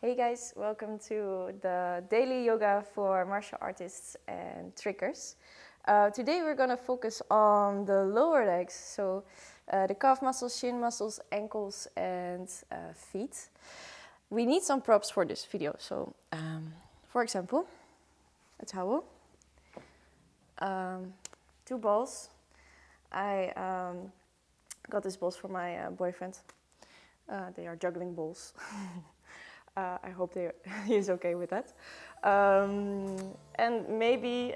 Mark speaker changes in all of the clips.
Speaker 1: Hey guys, welcome to the daily yoga for martial artists and trickers. Today we're going to focus on the lower legs, so the calf muscles, shin muscles, ankles and feet. We need some props for this video, so for example, a towel, 2 balls. I got these balls from my boyfriend. They are juggling balls. I hope he's okay with that. And maybe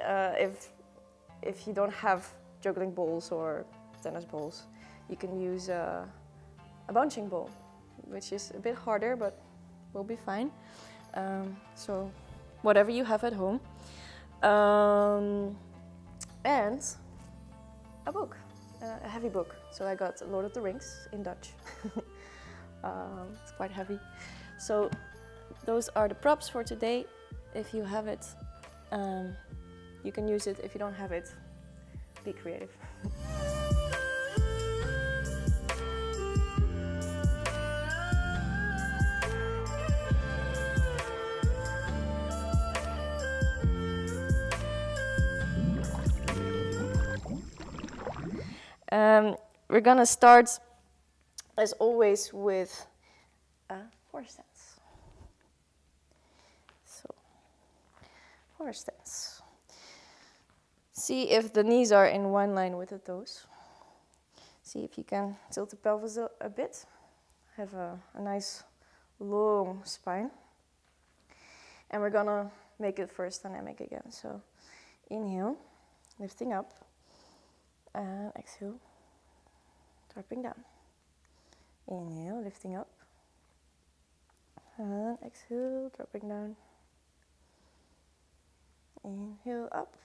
Speaker 1: if you don't have juggling balls or tennis balls, you can use a bouncing ball, which is a bit harder, but will be fine. So whatever you have at home. And a book, a heavy book. So I got Lord of the Rings in Dutch. It's quite heavy. So those are the props for today. If you have it, you can use it. If you don't have it, be creative. We're gonna start, as always, with horse stance. So, horse stance. See if the knees are in one line with the toes. See if you can tilt the pelvis a bit. Have a nice long spine. And we're gonna make it first dynamic again. So, inhale, lifting up, and exhale, dropping down. Inhale, lifting up. And exhale, dropping down. Inhale up.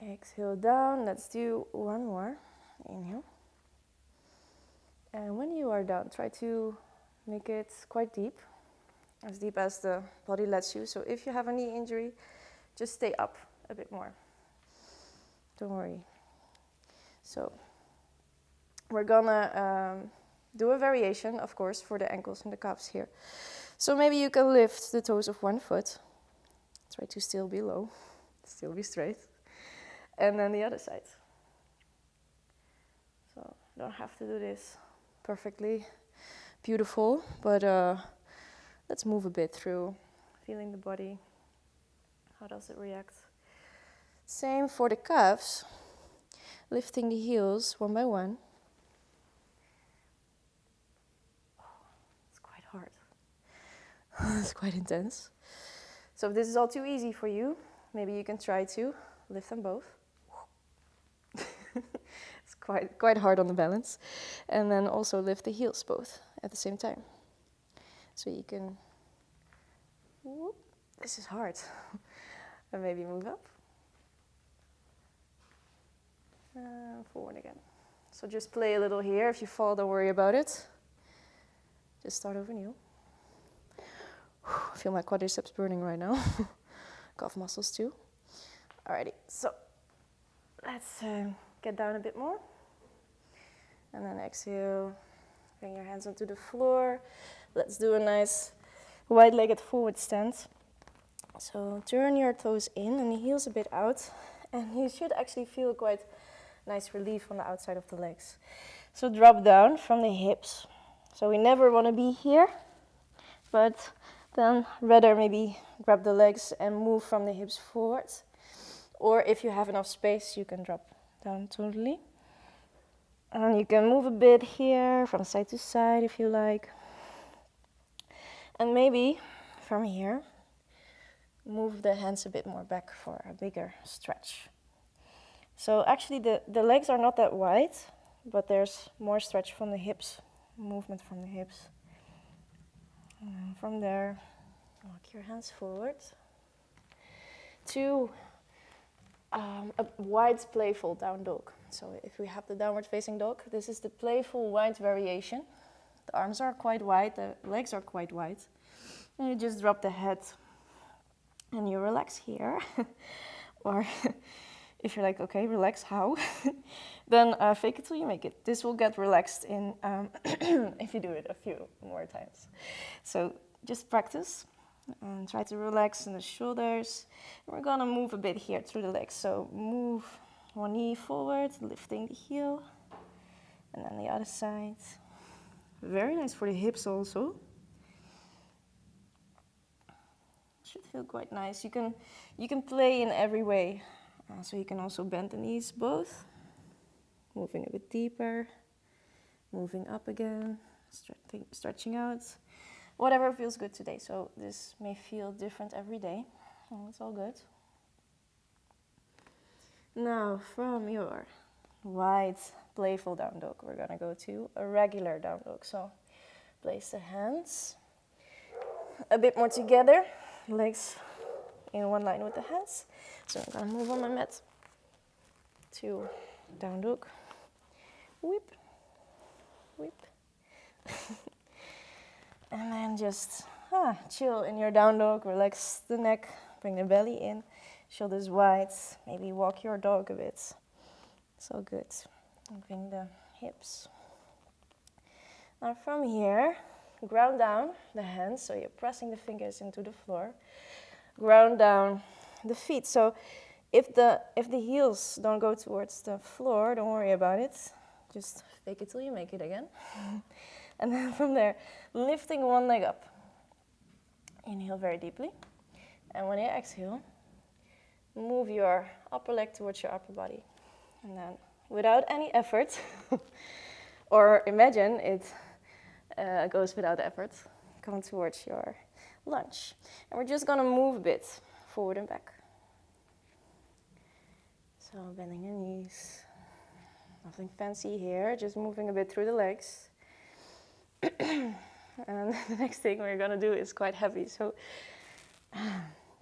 Speaker 1: Exhale down. Let's do one more. Inhale. And when you are down, try to make it quite deep as the body lets you. So if you have a knee injury, just stay up a bit more. Don't worry. So we're gonna do a variation, of course, for the ankles and the calves here. So maybe you can lift the toes of one foot. Try to still be low, still be straight. And then the other side. So you don't have to do this perfectly beautiful, but let's move a bit through, feeling the body. How does it react? Same for the calves. Lifting the heels one by one. It's quite hard. It's quite intense. So if this is all too easy for you, maybe you can try to lift them both. It's quite hard on the balance. And then also lift the heels both at the same time. So you can, whoop, this is hard. And maybe move up. Forward again. So just play a little here. If you fall, don't worry about it. Just start over new. I feel my quadriceps burning right now. Calf muscles too. Alrighty, so let's get down a bit more. And then exhale. Bring your hands onto the floor. Let's do a nice wide-legged forward stance. So turn your toes in and the heels a bit out. And you should actually feel quite nice relief on the outside of the legs. So drop down from the hips. So we never want to be here, but then rather maybe grab the legs and move from the hips forward. Or if you have enough space, you can drop down totally. And you can move a bit here from side to side if you like. And maybe from here, move the hands a bit more back for a bigger stretch. So actually the legs are not that wide, but there's more stretch from the hips, movement from the hips. And from there, walk your hands forward to a wide, playful down dog. So if we have the downward facing dog, this is the playful wide variation. The arms are quite wide, the legs are quite wide. And you just drop the head and you relax here. Or if you're like, okay, relax, how? Then fake it till you make it. This will get relaxed in if you do it a few more times. So just practice and try to relax in the shoulders. And we're gonna move a bit here through the legs. So move one knee forward, lifting the heel, and then the other side. Very nice for the hips also. Should feel quite nice. You can play in every way. So you can also bend the knees both, moving a bit deeper, moving up again, stretching out. Whatever feels good today. So this may feel different every day. Oh, it's all good. Now from your wide, playful down dog, we're gonna go to a regular down dog. So place the hands a bit more together, legs in one line with the hands. So I'm gonna move on my mat to down dog. Whip, whip. And then just chill in your down dog, relax the neck, bring the belly in, shoulders wide, maybe walk your dog a bit. So good. Moving the hips. Now from here, ground down the hands, so you're pressing the fingers into the floor. Ground down the feet. So if the heels don't go towards the floor, don't worry about it. Just fake it till you make it again. And then from there, lifting one leg up. Inhale very deeply. And when you exhale, move your upper leg towards your upper body. And then, without any effort, or imagine it goes without effort, come towards your lunge. And we're just gonna move a bit forward and back. So bending the knees. Nothing fancy here, just moving a bit through the legs. And the next thing we're gonna do is quite heavy, so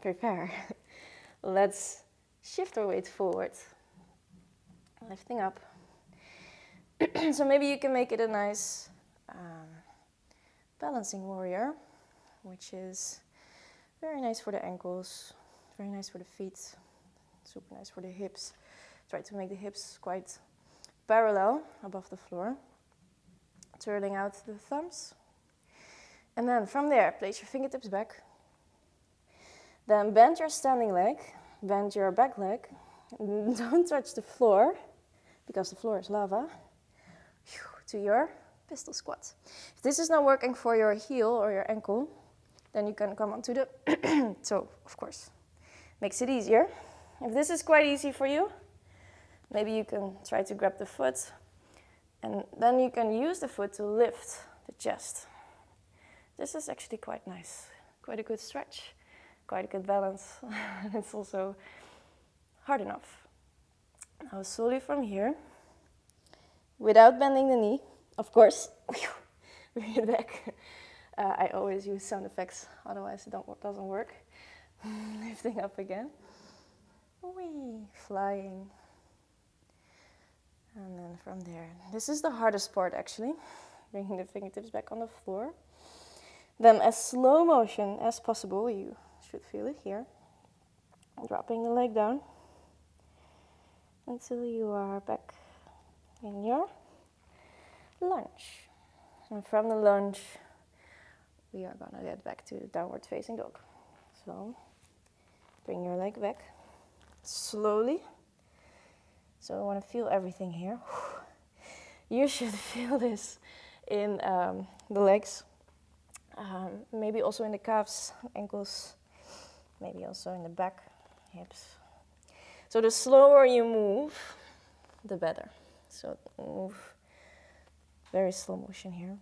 Speaker 1: prepare. Let's shift our weight forward, lifting up. So maybe you can make it a nice balancing warrior, which is very nice for the ankles, very nice for the feet, super nice for the hips. Try to make the hips quite parallel above the floor. Turning out the thumbs. And then from there, place your fingertips back. Then bend your standing leg, bend your back leg. Don't touch the floor, because the floor is lava. To your pistol squat. If this is not working for your heel or your ankle, then you can come onto the toe, of course. Makes it easier. If this is quite easy for you, maybe you can try to grab the foot. And then you can use the foot to lift the chest. This is actually quite nice. Quite a good stretch, quite a good balance. And it's also hard enough. Now slowly from here, without bending the knee, of course, bring it back. I always use sound effects, otherwise it doesn't work. Lifting up again. Whee, flying. And then from there, this is the hardest part actually, bringing the fingertips back on the floor. Then as slow motion as possible, you should feel it here. Dropping the leg down until you are back in your lunge. And from the lunge, we are gonna get back to the downward facing dog. So bring your leg back slowly. So I want to feel everything here. You should feel this in the legs, maybe also in the calves, ankles, maybe also in the back, hips. So the slower you move, the better. So move very slow motion here.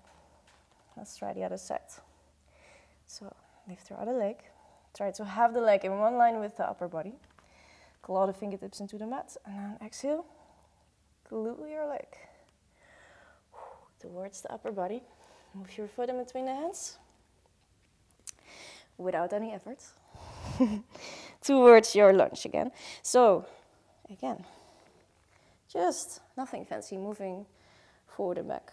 Speaker 1: Let's try the other side. So lift your other leg. Try to have the leg in one line with the upper body. Claw the fingertips into the mat, and then exhale, glue your leg towards the upper body. Move your foot in between the hands, without any effort, towards your lunge again. So, again, just nothing fancy, moving forward and back.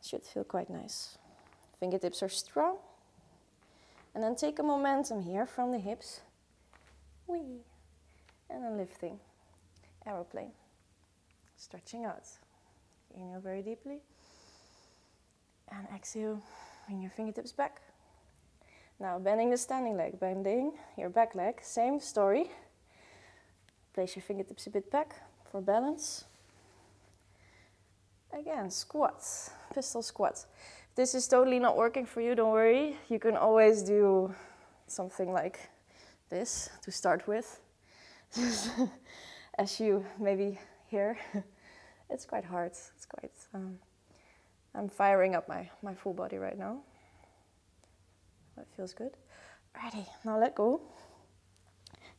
Speaker 1: Should feel quite nice. Fingertips are strong. And then take a momentum here from the hips. Whee. And then lifting. Aeroplane. Stretching out. Inhale very deeply. And exhale, bring your fingertips back. Now bending the standing leg, bending your back leg, same story. Place your fingertips a bit back for balance. Again, squat, pistol squat. If this is totally not working for you, don't worry. You can always do something like this to start with. As you maybe hear, it's quite hard. It's quite, I'm firing up my full body right now. That feels good. Ready, now let go.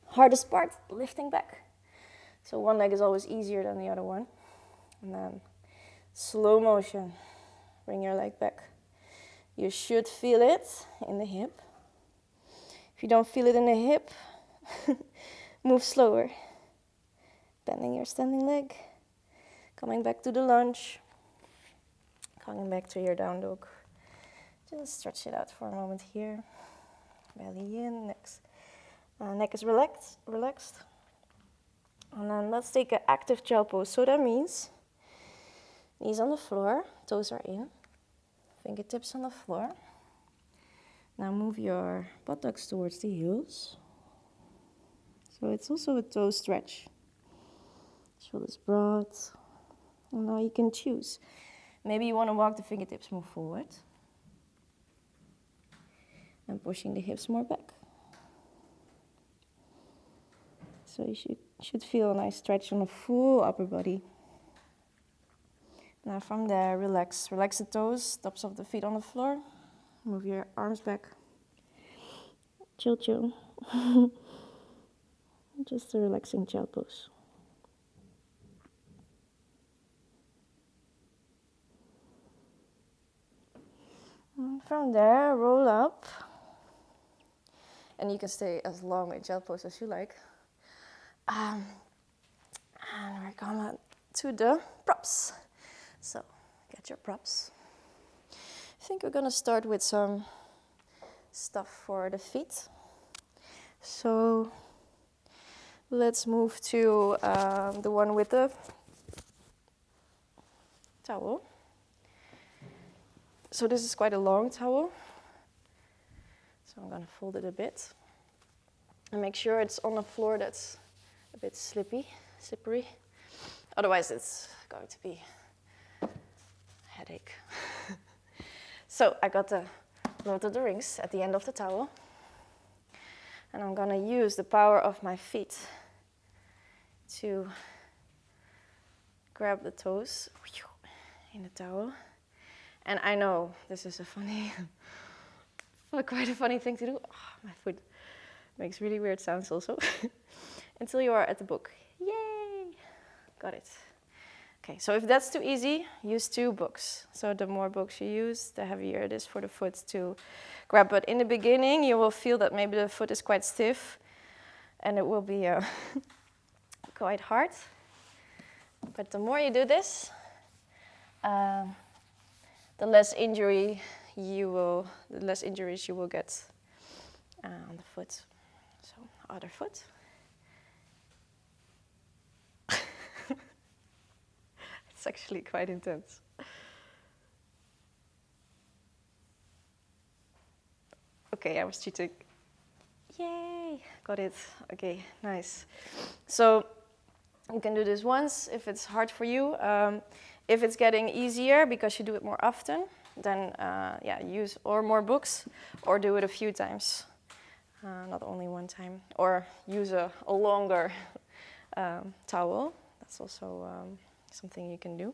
Speaker 1: Hardest part, lifting back. So one leg is always easier than the other one. And then slow motion, bring your leg back. You should feel it in the hip. If you don't feel it in the hip, move slower. Bending your standing leg, coming back to the lunge, coming back to your down dog. Just stretch it out for a moment here. Belly in, neck is relaxed. And then let's take an active child pose. So that means knees on the floor, toes are in, fingertips on the floor. Now move your buttocks towards the heels. So it's also a toe stretch. Shoulders broad. And now you can choose. Maybe you want to walk the fingertips more forward. And pushing the hips more back. So you should feel a nice stretch on the full upper body. Now from there, relax the toes, tops of the feet on the floor. Move your arms back. Chill. Just a relaxing child pose. And from there, roll up. And you can stay as long in child pose as you like. And we're coming to the props. So, get your props. I think we're gonna start with some stuff for the feet. So, let's move to the one with the towel. So this is quite a long towel. So I'm gonna fold it a bit. And make sure it's on a floor that's a bit slippery. Otherwise it's going to be a headache. So I got the Lord of the Rings at the end of the towel. And I'm gonna use the power of my feet to grab the toes in the towel. And I know this is quite a funny thing to do. Oh, my foot makes really weird sounds also. Until you are at the book. Yay! Got it. Okay, so if that's too easy, use 2 books. So the more books you use, the heavier it is for the foot to grab. But in the beginning, you will feel that maybe the foot is quite stiff. And it will be quite hard. But the more you do this, the less injuries you will get on the foot. So other foot. It's actually quite intense. Okay, I was cheating. Yay, got it. Okay, nice. So you can do this once if it's hard for you. If it's getting easier because you do it more often, then use or more books or do it a few times, not only one time. Or use a longer towel. That's also something you can do.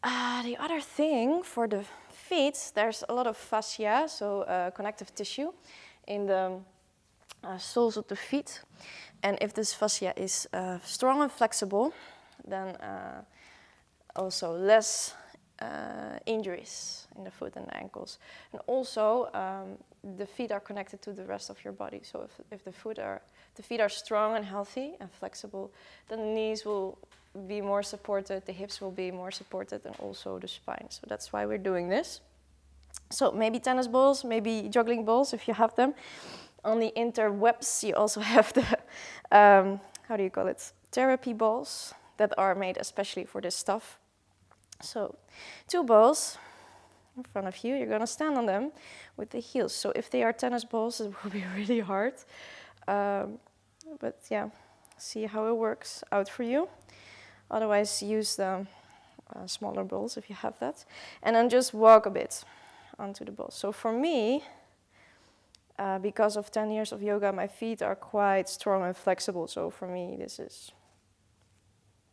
Speaker 1: The other thing for the feet, there's a lot of fascia, so connective tissue in the soles of the feet. And if this fascia is strong and flexible, then also less injuries in the foot and the ankles. And also, the feet are connected to the rest of your body. So if the feet are strong and healthy and flexible, then the knees will be more supported, the hips will be more supported, and also the spine. So that's why we're doing this. So maybe tennis balls, maybe juggling balls if you have them. On the interwebs, you also have the, therapy balls that are made especially for this stuff. So 2 balls, in front of you. You're going to stand on them with the heels. So if they are tennis balls, it will be really hard. But yeah, see how it works out for you. Otherwise, use the smaller balls if you have that. And then just walk a bit onto the balls. So for me, because of 10 years of yoga, my feet are quite strong and flexible. So for me, this is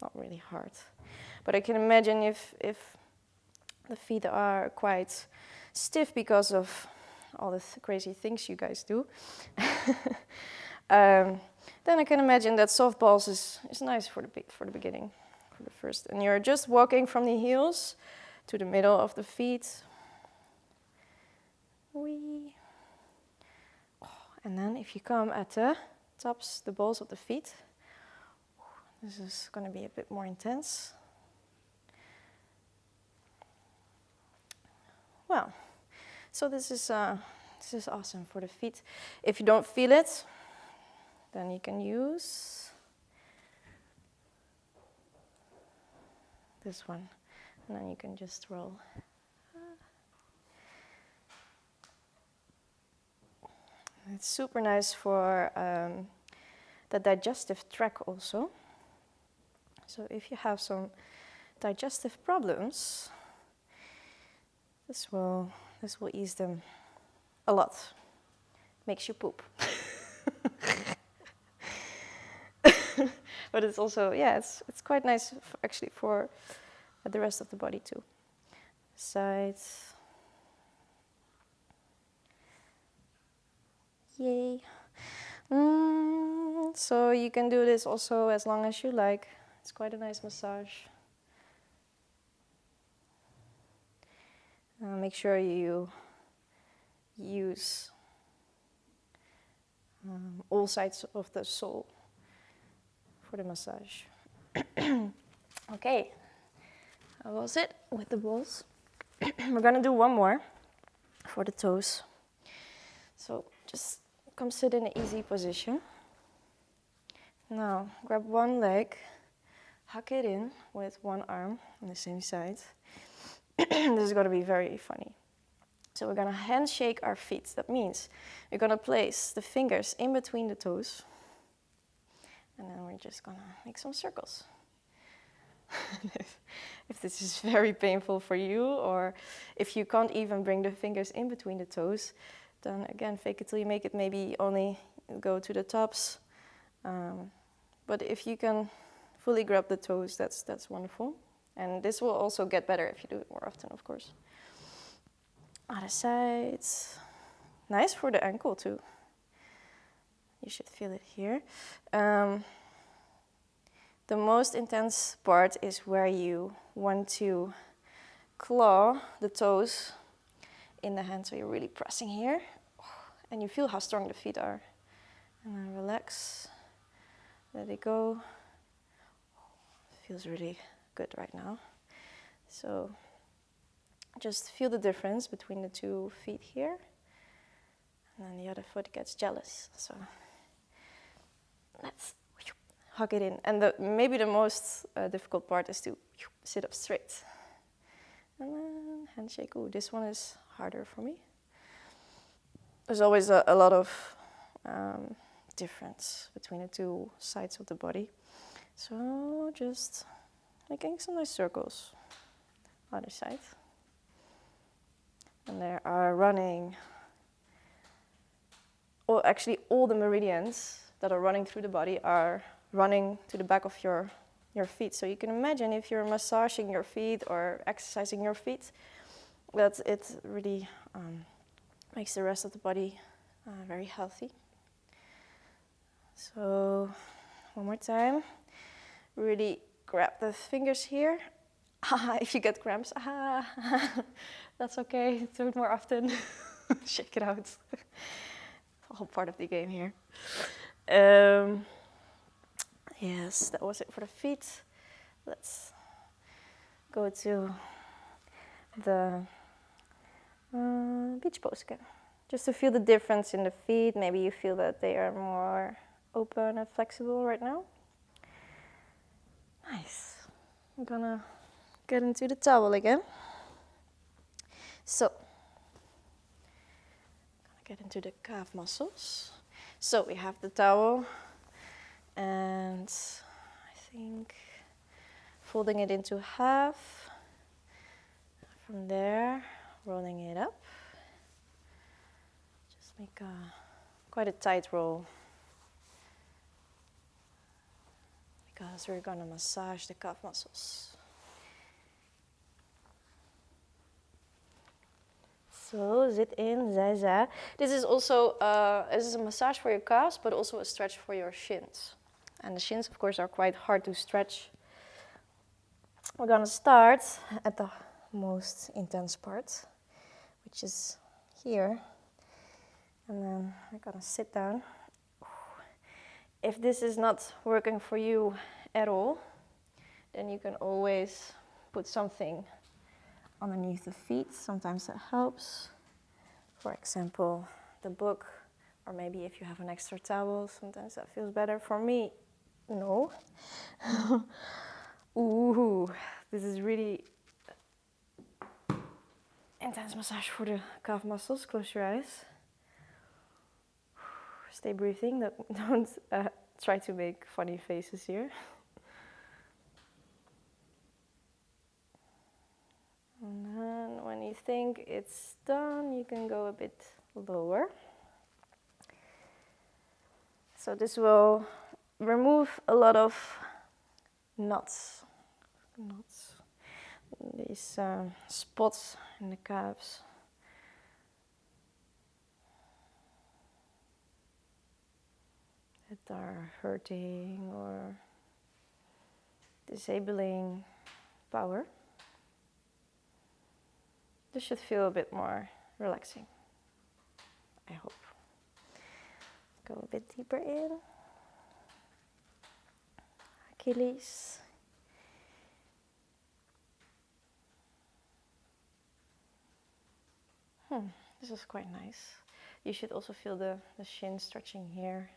Speaker 1: not really hard. But I can imagine if the feet are quite stiff because of all the crazy things you guys do, then I can imagine that soft balls is nice for the beginning, for the first. And you're just walking from the heels to the middle of the feet. Wee. And then if you come at the tops, the balls of the feet, this is going to be a bit more intense. Well, so this is awesome for the feet. If you don't feel it, then you can use this one, and then you can just roll. It's super nice for the digestive tract also. So if you have some digestive problems, this will ease them a lot. Makes you poop. But it's also, yeah, it's quite nice actually for the rest of the body too. Sides. Yay. So you can do this also as long as you like. It's quite a nice massage. Make sure you use all sides of the sole for the massage. Okay, how was it with the balls? We're gonna do one more for the toes. So just come sit in an easy position. Now grab one leg, huck it in with one arm on the same side. This is going to be very funny. So we're going to handshake our feet. That means we're going to place the fingers in between the toes. And then we're just going to make some circles. If this is very painful for you, or if you can't even bring the fingers in between the toes, then again, fake it till you make it. Maybe only go to the tops. But if you can fully grab the toes, that's wonderful. And this will also get better if you do it more often, of course. Other sides. Nice for the ankle too. You should feel it here. The most intense part is where you want to claw the toes in the hand. So you're really pressing here. And you feel how strong the feet are. And then relax. Let it go. Feels really good right now. So just feel the difference between the 2 feet here, and then the other foot gets jealous. So let's hug it in. And maybe the most difficult part is to sit up straight. And then handshake. Ooh, this one is harder for me. There's always a lot of difference between the 2 sides of the body. So just making some nice circles. Other side. And they are running, or actually all the meridians that are running through the body are running to the back of your feet. So you can imagine if you're massaging your feet or exercising your feet, that it really makes the rest of the body very healthy. So one more time. Really grab the fingers here. If you get cramps, that's okay. Do it more often. Shake it out. It's all part of the game here. Yes, that was it for the feet. Let's go to the beach pose again. Just to feel the difference in the feet. Maybe you feel that they are more open and flexible right now. Nice. I'm gonna get into the towel again. So, I'm gonna get into the calf muscles. So we have the towel, and I think folding it into half. From there, rolling it up. Just make quite a tight roll, because we're gonna massage the calf muscles. So zit in, zij, zij. This is also this is a massage for your calves, but also a stretch for your shins. And the shins, of course, are quite hard to stretch. We're gonna start at the most intense part, which is here. And then we're gonna sit down. If this is not working for you at all, then you can always put something underneath the feet. Sometimes that helps. For example, the book, or maybe if you have an extra towel, sometimes that feels better. For me, no. Ooh, this is really intense massage for the calf muscles. Close your eyes. Stay breathing. Don't try to make funny faces here. And then when you think it's done, you can go a bit lower. So this will remove a lot of knots, these spots in the calves. That are hurting or disabling power. This should feel a bit more relaxing, I hope. Go a bit deeper in. Achilles. This is quite nice. You should also feel the shin stretching here.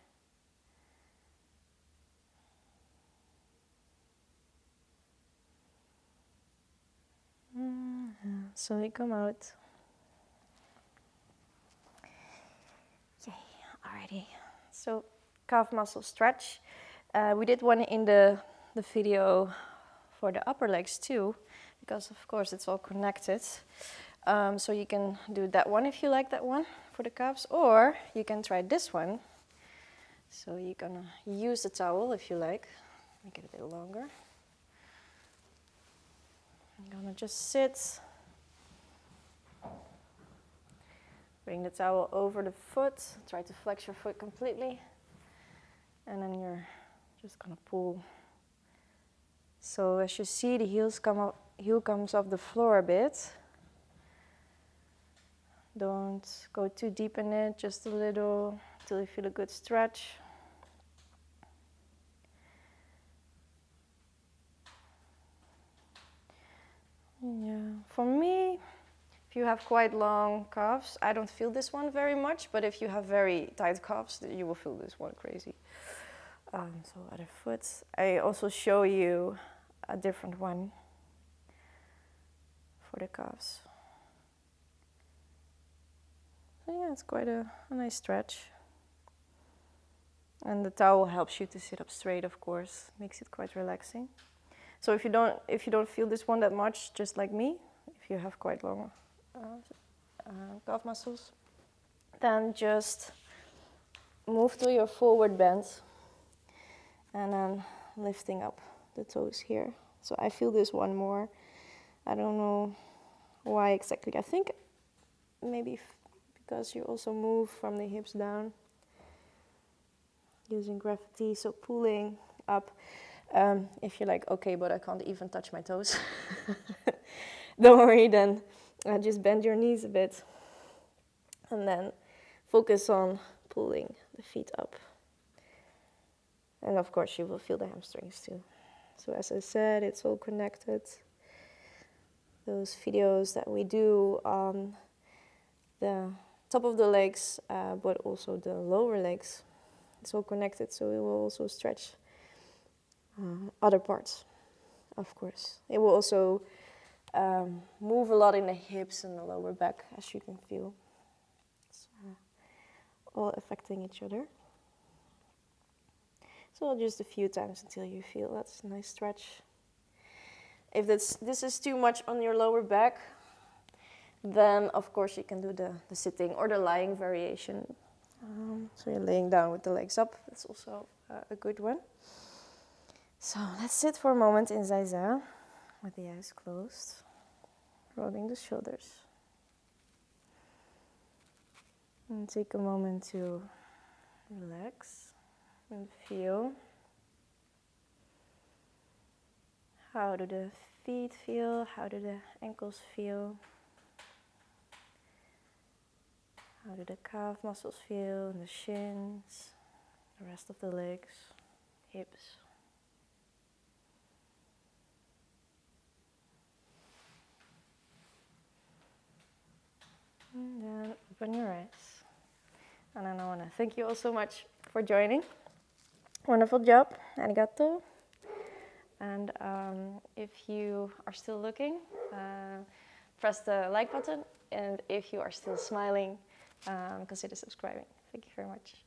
Speaker 1: So we come out. Yay, alrighty. So calf muscle stretch. We did one in the video for the upper legs too, because of course it's all connected. So you can do that one if you like that one for the calves, or you can try this one. So you're gonna use the towel if you like. Make it a bit longer. I'm gonna just sit. Bring the towel over the foot. Try to flex your foot completely. And then you're just gonna pull. So as you see, the heel comes off the floor a bit. Don't go too deep in it, just a little, till you feel a good stretch. Yeah, for me, if you have quite long calves, I don't feel this one very much, but if you have very tight calves, you will feel this one crazy. So other foot. I also show you a different one for the calves. So yeah, it's quite a nice stretch. And the towel helps you to sit up straight, of course, makes it quite relaxing. So if you don't feel this one that much, just like me, if you have quite long calf muscles, then just move to your forward bend and then lifting up the toes here. So I feel this one more. I don't know why exactly. I think maybe because you also move from the hips down using gravity, so pulling up. If you're like, okay, but I can't even touch my toes, don't worry, then just bend your knees a bit and then focus on pulling the feet up. And of course you will feel the hamstrings too. So as I said, it's all connected. Those videos that we do on the top of the legs, but also the lower legs, it's all connected, so it will also stretch other parts, of course. It will also move a lot in the hips and the lower back, as you can feel. It's all affecting each other. So just a few times until you feel that's a nice stretch. If this is too much on your lower back, then of course you can do the sitting or the lying variation. So you're laying down with the legs up. That's also a good one. So let's sit for a moment in Zaisa with the eyes closed, rolling the shoulders. And take a moment to relax and feel. How do the feet feel? How do the ankles feel? How do the calf muscles feel? And the shins, the rest of the legs, hips. And then open your eyes. And then I want to thank you all so much for joining. Wonderful job. Arigato. And if you are still looking, press the like button. And if you are still smiling, consider subscribing. Thank you very much.